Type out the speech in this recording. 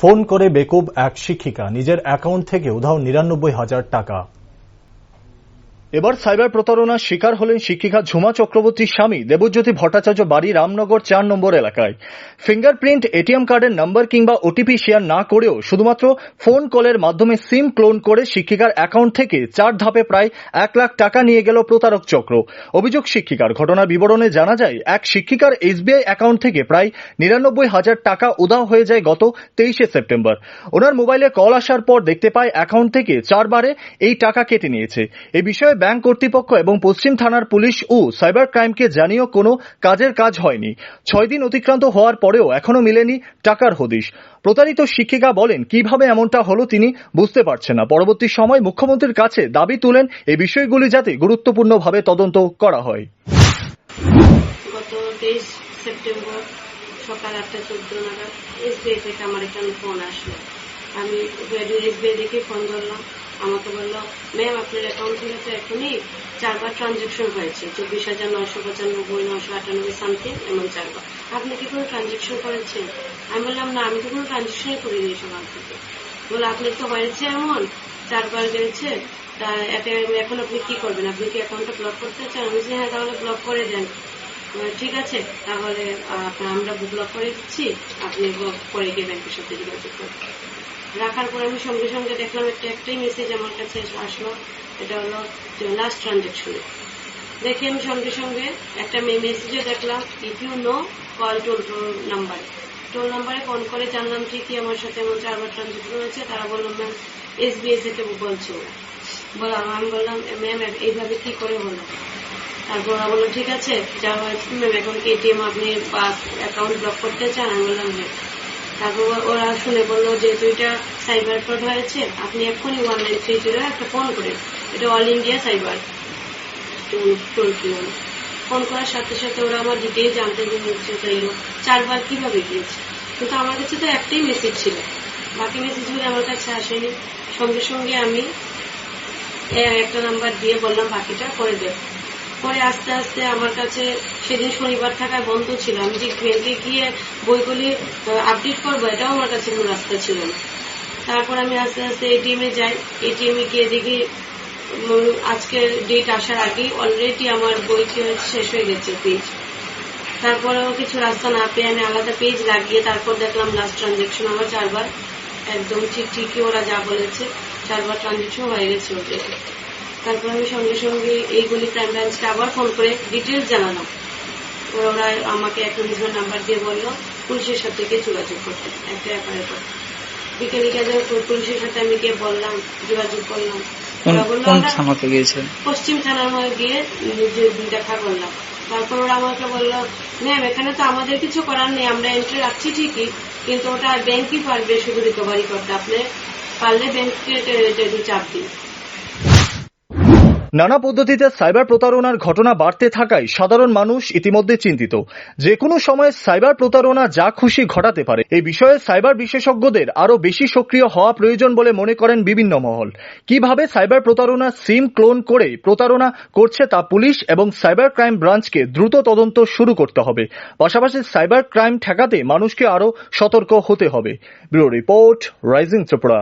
Phone করে বেকুব এক শিক্ষিকা, নিজের অ্যাকাউন্ট থেকে উধাও ৯৯,০০০ টাকা। এবার সাইবার প্রতারণার শিকার হলেন শিক্ষিকা ঝুমা চক্রবর্তীর স্বামী দেবজ্যোতি ভট্টাচার্য, বাড়ি রামনগর ৪ নম্বর এলাকায়। ফিঙ্গারপ্রিন্ট, এটিএম কার্ডের নাম্বার কিংবা ওটিপি শেয়ার না করেও শুধুমাত্র ফোন কলের মাধ্যমে সিম ক্লোন করে শিক্ষিকার অ্যাকাউন্ট থেকে ৪ ধাপে প্রায় ১ লাখ টাকা নিয়ে গেল প্রতারক চক্র। অভিযোগ শিক্ষিকার। ঘটনার বিবরণে জানা যায়, এক শিক্ষিকার এসবিআই অ্যাকাউন্ট থেকে প্রায় ৯৯,০০০ টাকা উধাও হয়ে যায় গত ২৩শে সেপ্টেম্বর। ওনার মোবাইলে কল আসার পর দেখতে পায় অ্যাকাউন্ট থেকে ৪ বারে এই টাকা কেটে নিয়েছে। এই বিষয়ে ব্যাংক কর্তৃপক্ষ এবং পশ্চিম থানার পুলিশ ও সাইবার ক্রাইমকে জানিয়েও কোনো কাজের কাজ হয়নি। ৬ দিন অতিক্রান্ত হওয়ার পরেও এখনো মিলেনি টাকার হদিশ। প্রতারিত শিক্ষিকা বলেন, কিভাবে এমনটা হলো তিনি বুঝতে পারছেন না। পরবর্তী সময় মুখ্যমন্ত্রীর কাছে দাবি তুলেন এই বিষয়গুলি যাতে গুরুত্বপূর্ণভাবে তদন্ত করা হয়। গত ২৩ সেপ্টেম্বর সকাল ৮টা ১৪ নাগাদ এসবিআই থেকে আমার এখানে ফোন আসলো। আমি এসবিআই দেখে ফোন ধরলাম। আমাকে বললো, ম্যাম আপনার অ্যাকাউন্ট থেকে তো এখনই ৪ বার ট্রানজাকশন হয়েছে, ২৪,৯৯৫, ৯৯৮ সামথিং, এমন ৪ বার। আপনি কি কোনো ট্রানজাকশন করেছেন? আমি বললাম, না, আমি তো কোনো ট্রানজাকশনই করিনি সকাল থেকে। বলে, আপনার তো হয়েছে এমন ৪ বার গেছে, তা এখন আপনি কি করবেন? আপনি কি অ্যাকাউন্টটা ব্লক করতে চান? আমি বলছি, হ্যাঁ, তাহলে ব্লক করে দেন। ঠিক আছে, তাহলে আমরা ব্লক করে দিচ্ছি, আপনি পরে গিয়ে ব্যাংকের সাথে যোগাযোগ করবেন। রাখার পর আমি সঙ্গে সঙ্গে দেখলাম একটাই মেসেজ আমার কাছে আসলো, এটা হলো লাস্ট ট্রানজাকশনে। দেখে আমি সঙ্গে সঙ্গে একটা মেসেজে দেখলাম, if you know call toll নাম্বারে। টোল নাম্বারে ফোন করে জানলাম ঠিকই আমার সাথে এমন 4 বার ট্রানজাকশন হয়েছে। তারা বললো, ম্যাম এসবিআই থেকে বলছে ওরা। আমি বললাম, ম্যাম এইভাবে কি করে হলো? তারপর ওরা বললো, ঠিক আছে, যা হয়েছে ম্যাম, এখন কি এটিএম আপনি অ্যাকাউন্ট ব্লক করতে চান? আমি বললাম, হ্যাঁ। তারপর ওরা শুনে বললো, যেহেতু এটা সাইবার ফ্রড হয়েছে, আপনি এখনই 1930 একটা ফোন করেন। এটা all India cyber toll free. Phone করার সাথে সাথে ওরা আমার ডিটেইলস জানতে চাইল 4 বার কিভাবে গিয়েছে। কিন্তু আমার কাছে তো একটাই মেসেজ ছিল, বাকি মেসেজগুলো আমার কাছে আসেনি। সঙ্গে সঙ্গে আমি একটা নাম্বার দিয়ে বললাম বাকিটা করে দেব। পরে আস্তে আস্তে আমার কাছে সেদিন শনিবার থাকায় বন্ধ ছিল। আমি যে ব্যাংকে গিয়ে বইগুলি আপডেট করবো, এটাও আমার কাছে কোনো রাস্তা ছিল না। তারপর আমি আস্তে আস্তে এটিএমে যাই। এটিএমে গিয়ে দেখি আজকের ডেট আসার আগেই অলরেডি আমার বই শেষ হয়ে গেছে পেজ। তারপরেও কিছু রাস্তা না পেয়ে আমি আলাদা পেজ লাগিয়ে তারপর দেখলাম লাস্ট ট্রানজাকশন আমার 4 বার, একদম ঠিকই ওরা যা বলেছে 4 বার ট্রানজাকশন হয়ে গেছে ওদের। তারপর আমি সঙ্গে সঙ্গে এইগুলি ক্রাইম ব্রাঞ্চকে আবার ফোন করে ডিটেলস জানালাম। ওরা আমাকে একটা নিজের নাম্বার দিয়ে বললো পুলিশের সাথে গিয়ে যোগাযোগ করতে, একটা এফআইআর করতে। বিকেলে পুলিশের সাথে আমি গিয়ে বললাম, যোগাযোগ করলাম। পশ্চিম থানার মধ্যে গিয়ে দেখা করলাম। তারপর ওরা আমাকে বললো, ম্যাম এখানে তো আমাদের কিছু করার নেই, আমরা এন্ট্রি রাখছি ঠিকই, কিন্তু ওটা ব্যাংকই পারবে শুধু রিকভারি করতে, আপনি পারলে ব্যাংকে চাপ দিন। নানা পদ্ধতিতে সাইবার প্রতারণার ঘটনা বাড়তে থাকায় সাধারণ মানুষ ইতিমধ্যে চিন্তিত। যে কোনো সময় সাইবার প্রতারণা যা খুশি ঘটাতে পারে। এই বিষয়ে সাইবার বিশেষজ্ঞদের আরো বেশি সক্রিয় হওয়া প্রয়োজন বলে মনে করেন বিভিন্ন মহল। কিভাবে সাইবার প্রতারণা সিম ক্লোন করে প্রতারণা করছে তা পুলিশ এবং সাইবার ক্রাইম ব্রাঞ্চকে দ্রুত তদন্ত শুরু করতে হবে। পাশাপাশি সাইবার ক্রাইম ঠেকাতে মানুষকে আরো সতর্ক হতে হবে। Bureau report, rising Tripura.